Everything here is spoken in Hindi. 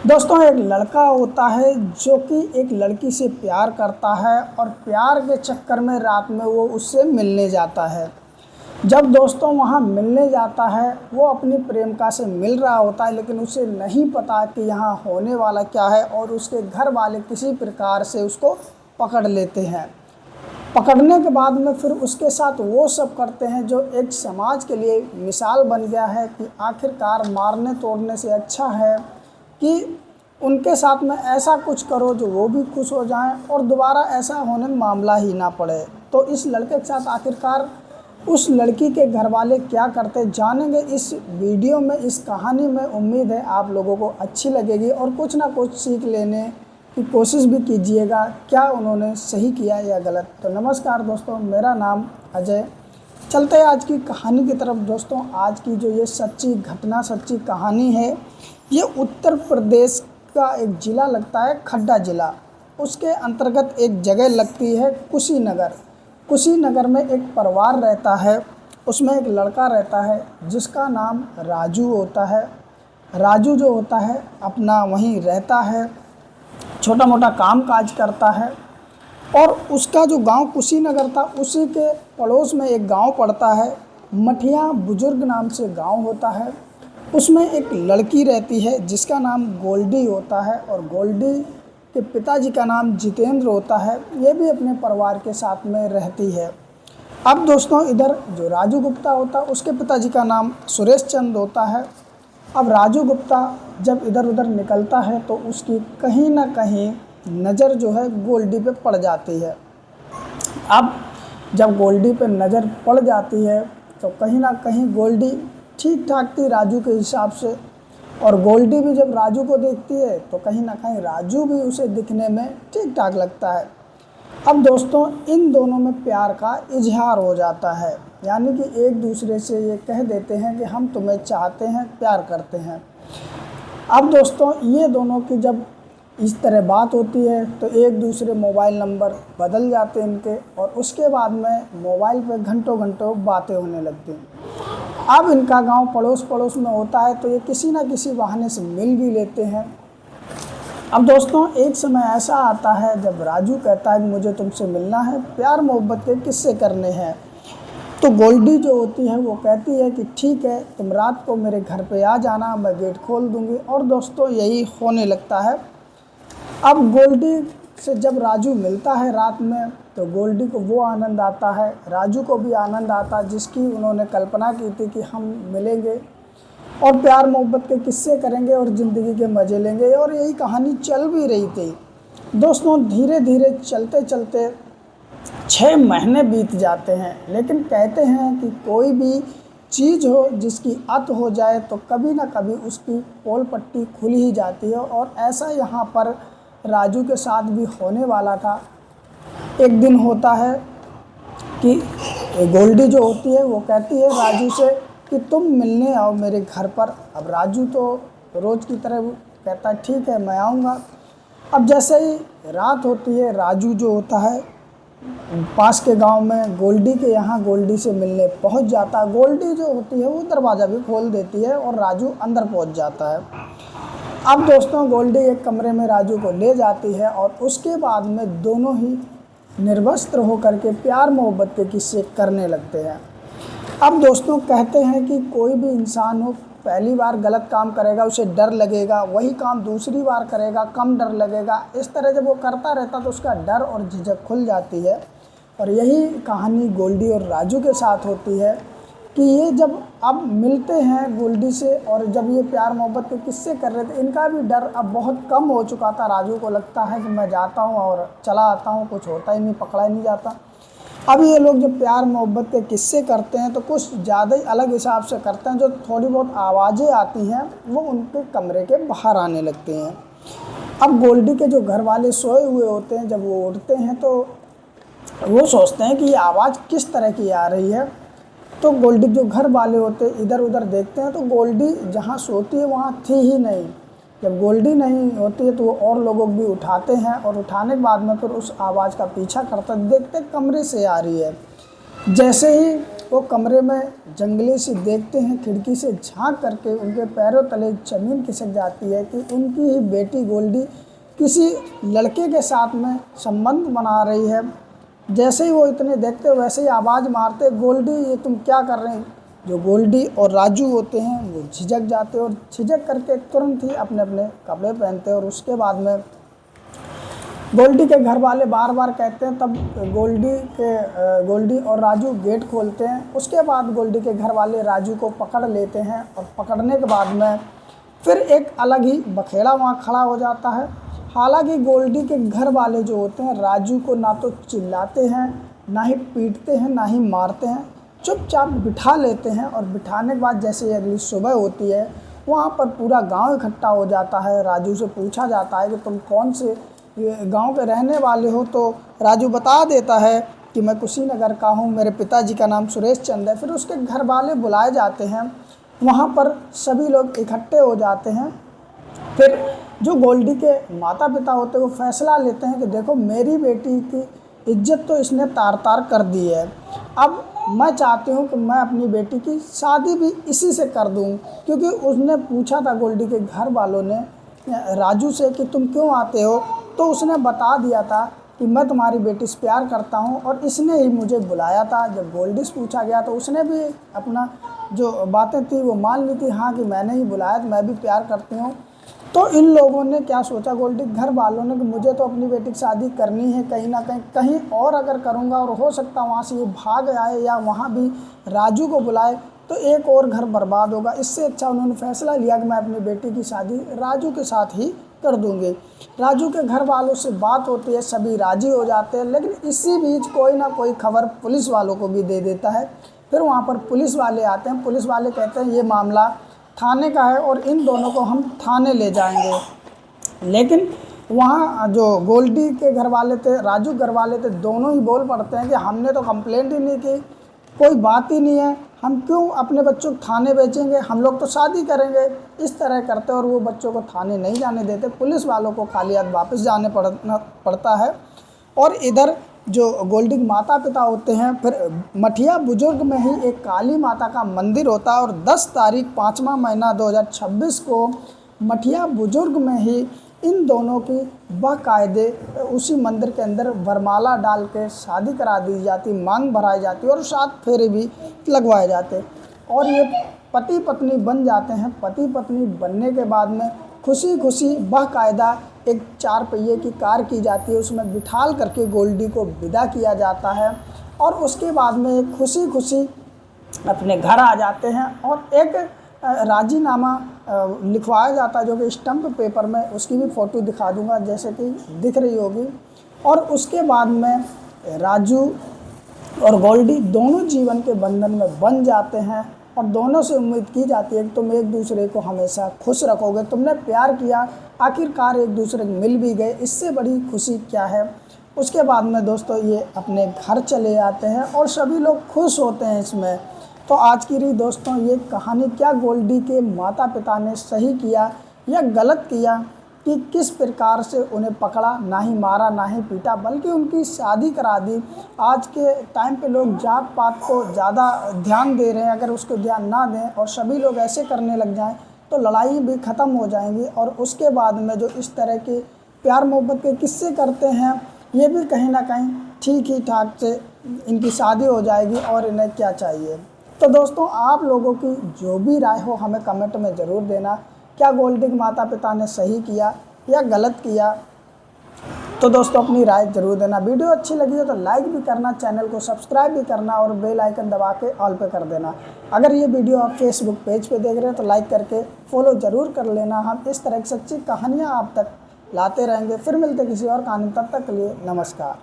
दोस्तों, एक लड़का होता है जो कि एक लड़की से प्यार करता है और प्यार के चक्कर में रात में वो उससे मिलने जाता है। जब दोस्तों वहाँ मिलने जाता है, वो अपनी प्रेमिका से मिल रहा होता है, लेकिन उसे नहीं पता कि यहाँ होने वाला क्या है और उसके घर वाले किसी प्रकार से उसको पकड़ लेते हैं। पकड़ने के बाद में फिर उसके साथ वो सब करते हैं जो एक समाज के लिए मिसाल बन गया है कि आखिरकार मारने तोड़ने से अच्छा है कि उनके साथ में ऐसा कुछ करो जो वो भी खुश हो जाएं और दोबारा ऐसा होने में मामला ही ना पड़े। तो इस लड़के के साथ आखिरकार उस लड़की के घर वाले क्या करते जानेंगे इस वीडियो में, इस कहानी में। उम्मीद है आप लोगों को अच्छी लगेगी और कुछ ना कुछ सीख लेने की कोशिश भी कीजिएगा, क्या उन्होंने सही किया या गलत। तो नमस्कार दोस्तों, मेरा नाम अजय। चलते हैं आज की कहानी की तरफ। दोस्तों, आज की जो ये सच्ची घटना, सच्ची कहानी है, ये उत्तर प्रदेश का एक ज़िला लगता है खड्डा ज़िला। उसके अंतर्गत एक जगह लगती है कुशीनगर। कुशीनगर में एक परिवार रहता है, उसमें एक लड़का रहता है जिसका नाम राजू होता है। राजू जो होता है अपना वहीं रहता है, छोटा मोटा काम काज करता है। और उसका जो गांव कुशीनगर था, उसी के पड़ोस में एक गांव पड़ता है, मठिया बुजुर्ग नाम से गांव होता है। उसमें एक लड़की रहती है जिसका नाम गोल्डी होता है और गोल्डी के पिताजी का नाम जितेंद्र होता है। ये भी अपने परिवार के साथ में रहती है। अब दोस्तों, इधर जो राजू गुप्ता होता है उसके पिताजी का नाम सुरेश चंद होता है। अब राजू गुप्ता जब इधर उधर निकलता है तो उसकी कहीं ना कहीं नज़र जो है गोल्डी पे पड़ जाती है। अब जब गोल्डी पे नज़र पड़ जाती है तो कहीं ना कहीं गोल्डी ठीक ठाक थी राजू के हिसाब से, और गोल्डी भी जब राजू को देखती है तो कहीं ना कहीं राजू भी उसे दिखने में ठीक ठाक लगता है। अब दोस्तों, इन दोनों में प्यार का इजहार हो जाता है, यानी कि एक दूसरे से ये कह देते हैं कि हम तुम्हें चाहते हैं, प्यार करते हैं। अब दोस्तों, ये दोनों की जब इस तरह बात होती है तो एक दूसरे मोबाइल नंबर बदल जाते हैं इनके, और उसके बाद में मोबाइल पे घंटों घंटों बातें होने लगती हैं। अब इनका गांव पड़ोस पड़ोस में होता है तो ये किसी न किसी बहाने से मिल भी लेते हैं। अब दोस्तों, एक समय ऐसा आता है जब राजू कहता है कि मुझे तुमसे मिलना है, प्यार मोहब्बत के किस्से करने हैं। तो गोल्डी जो होती है वो कहती है कि ठीक है, तुम रात को मेरे घर पे आ जाना, मैं गेट खोल दूंगी। और दोस्तों, यही होने लगता है। अब गोल्डी से जब राजू मिलता है रात में तो गोल्डी को वो आनंद आता है, राजू को भी आनंद आता है, जिसकी उन्होंने कल्पना की थी कि हम मिलेंगे और प्यार मोहब्बत के किस्से करेंगे और ज़िंदगी के मज़े लेंगे। और यही कहानी चल भी रही थी। दोस्तों, धीरे धीरे चलते चलते 6 महीने बीत जाते हैं, लेकिन कहते हैं कि कोई भी चीज़ हो जिसकी अत हो जाए तो कभी ना कभी उसकी पोल पट्टी खुल ही जाती है। और ऐसा यहाँ पर राजू के साथ भी होने वाला था। एक दिन होता है कि गोल्डी जो होती है वो कहती है राजू से कि तुम मिलने आओ मेरे घर पर। अब राजू तो रोज़ की तरह कहता है ठीक है, मैं आऊँगा। अब जैसे ही रात होती है, राजू जो होता है पास के गांव में गोल्डी के यहाँ गोल्डी से मिलने पहुँच जाता है। गोल्डी जो होती है वो दरवाज़ा भी खोल देती है और राजू अंदर पहुँच जाता है। अब दोस्तों, गोल्डी एक कमरे में राजू को ले जाती है और उसके बाद में दोनों ही निर्वस्त्र होकर के प्यार मोहब्बत के किस्से करने लगते हैं। अब दोस्तों, कहते हैं कि कोई भी इंसान हो, पहली बार गलत काम करेगा उसे डर लगेगा, वही काम दूसरी बार करेगा कम डर लगेगा। इस तरह जब वो करता रहता तो उसका डर और झिझक खुल जाती है। और यही कहानी गोल्डी और राजू के साथ होती है कि ये जब अब मिलते हैं गोल्डी से और जब ये प्यार मोहब्बत के किस्से कर रहे थे, इनका भी डर अब बहुत कम हो चुका था। राजू को लगता है कि मैं जाता हूँ और चला आता हूँ, कुछ होता ही नहीं, पकड़ा ही नहीं जाता। अब ये लोग जब प्यार मोहब्बत के किस्से करते हैं तो कुछ ज़्यादा ही अलग हिसाब से करते हैं। जो थोड़ी बहुत आवाज़ें आती हैं वो उनके कमरे के बाहर आने लगते हैं। अब गोल्डी के जो घर वाले सोए हुए होते हैं, जब वो उठते हैं तो वो सोचते हैं कि ये आवाज़ किस तरह की आ रही है। तो गोल्डी जो घर वाले होते इधर उधर देखते हैं तो गोल्डी जहाँ सोती है वहाँ थी ही नहीं। जब गोल्डी नहीं होती है तो वो और लोगों को भी उठाते हैं और उठाने के बाद में फिर उस आवाज़ का पीछा करते देखते कमरे से आ रही है। जैसे ही वो कमरे में जंगली सी देखते हैं, खिड़की से झांक करके उनके पैरों तले ज़मीन खिसक जाती है कि उनकी ही बेटी गोल्डी किसी लड़के के साथ में संबंध बना रही है। जैसे ही वो इतने देखते वैसे ही आवाज़ मारते, गोल्डी ये तुम क्या कर रहे हैं। जो गोल्डी और राजू होते हैं वो झिझक जाते और झिझक करके तुरंत ही अपने अपने कपड़े पहनते। और उसके बाद में गोल्डी के घर वाले बार बार कहते हैं, तब गोल्डी और राजू गेट खोलते हैं। उसके बाद गोल्डी के घर वाले राजू को पकड़ लेते हैं और पकड़ने के बाद में फिर एक अलग ही बखेड़ा वहाँ खड़ा हो जाता है। हालांकि गोल्डी के घर वाले जो होते हैं राजू को ना तो चिल्लाते हैं, ना ही पीटते हैं, ना ही मारते हैं, चुपचाप बिठा लेते हैं। और बिठाने के बाद जैसे अगली सुबह होती है वहाँ पर पूरा गांव इकट्ठा हो जाता है। राजू से पूछा जाता है कि तुम कौन से गांव के रहने वाले हो, तो राजू बता देता है कि मैं कुशीनगर का हूँ, मेरे पिताजी का नाम सुरेश चंद है। फिर उसके घर वाले बुलाए जाते हैं, वहाँ पर सभी लोग इकट्ठे हो जाते हैं। फिर जो गोल्डी के माता पिता होते हैं वो फैसला लेते हैं कि देखो मेरी बेटी की इज्जत तो इसने तार तार कर दी है, अब मैं चाहती हूँ कि मैं अपनी बेटी की शादी भी इसी से कर दूँ। क्योंकि उसने पूछा था गोल्डी के घर वालों ने राजू से कि तुम क्यों आते हो, तो उसने बता दिया था कि मैं तुम्हारी बेटी से प्यार करता हूँ और इसने ही मुझे बुलाया था। जब गोल्डी से पूछा गया तो उसने भी अपना जो बातें थी वो मान ली थी, हाँ कि मैंने ही बुलाया तो मैं भी प्यार करती हूँ। तो इन लोगों ने क्या सोचा, गोल्डी घर वालों ने, कि मुझे तो अपनी बेटी की शादी करनी है, कहीं ना कहीं और अगर करूँगा और हो सकता वहाँ से ये भाग आए या वहाँ भी राजू को बुलाए तो एक और घर बर्बाद होगा। इससे अच्छा उन्होंने फैसला लिया कि मैं अपनी बेटी की शादी राजू के साथ ही कर दूंगी। राजू के घर वालों से बात होती है, सभी राजी हो जाते हैं। लेकिन इसी बीच कोई ना कोई खबर पुलिस वालों को भी दे देता है। फिर वहाँ पर पुलिस वाले आते हैं, पुलिस वाले कहते हैं ये मामला थाने का है और इन दोनों को हम थाने ले जाएंगे। लेकिन वहाँ जो गोल्डी के घर वाले थे, राजू घर वाले थे, दोनों ही बोल पड़ते हैं कि हमने तो कंप्लेंट ही नहीं की, कोई बात ही नहीं है, हम क्यों अपने बच्चों को थाने भेजेंगे, हम लोग तो शादी करेंगे। इस तरह करते और वो बच्चों को थाने नहीं जाने देते। पुलिस वालों को खाली हाथ वापस जाने पड़ता है। और इधर जो गोल्डी के माता पिता होते हैं, फिर मठिया बुजुर्ग में ही एक काली माता का मंदिर होता है और 10 तारीख 5वां महीना 2026 को मठिया बुजुर्ग में ही इन दोनों की बाकायदे उसी मंदिर के अंदर वरमाला डाल के शादी करा दी जाती, मांग भराई जाती और 7 फेरे भी लगवाए जाते और ये पति पत्नी बन जाते हैं। पति पत्नी बनने के बाद में खुशी खुशी बाकायदा एक 4 पहिए की कार की जाती है, उसमें बिठाल करके गोल्डी को विदा किया जाता है और उसके बाद में खुशी खुशी अपने घर आ जाते हैं और एक राजीनामा लिखवाया जाता है जो कि स्टम्प पेपर में, उसकी भी फ़ोटो दिखा दूंगा जैसे कि दिख रही होगी। और उसके बाद में राजू और गोल्डी दोनों जीवन के बंधन में बन जाते हैं और दोनों से उम्मीद की जाती है कि तुम एक दूसरे को हमेशा खुश रखोगे। तुमने प्यार किया, आखिरकार एक दूसरे को मिल भी गए, इससे बड़ी खुशी क्या है। उसके बाद में दोस्तों ये अपने घर चले आते हैं और सभी लोग खुश होते हैं इसमें। तो आज की रही दोस्तों ये कहानी, क्या गोल्डी के माता पिता ने सही किया या गलत किया कि किस प्रकार से उन्हें पकड़ा, ना ही मारा ना ही पीटा बल्कि उनकी शादी करा दी। आज के टाइम पे लोग जात पात को ज़्यादा ध्यान दे रहे हैं, अगर उसको ध्यान ना दें और सभी लोग ऐसे करने लग जाएं तो लड़ाई भी ख़त्म हो जाएंगी। और उसके बाद में जो इस तरह के प्यार मोहब्बत के किस्से करते हैं ये भी कहीं ना कहीं ठीक ही ठाक से इनकी शादी हो जाएगी और इन्हें क्या चाहिए। तो दोस्तों आप लोगों की जो भी राय हो हमें कमेंट में ज़रूर देना, क्या गोल्डी के माता पिता ने सही किया या गलत किया। तो दोस्तों अपनी राय जरूर देना। वीडियो अच्छी लगी हो तो लाइक भी करना, चैनल को सब्सक्राइब भी करना और बेल आइकन दबा के ऑल पे कर देना। अगर ये वीडियो आप फेसबुक पेज पे देख रहे हैं तो लाइक करके फॉलो ज़रूर कर लेना। हम इस तरह की सच्ची कहानियाँ आप तक लाते रहेंगे। फिर मिलते किसी और कहानी, तब तक के लिए नमस्कार।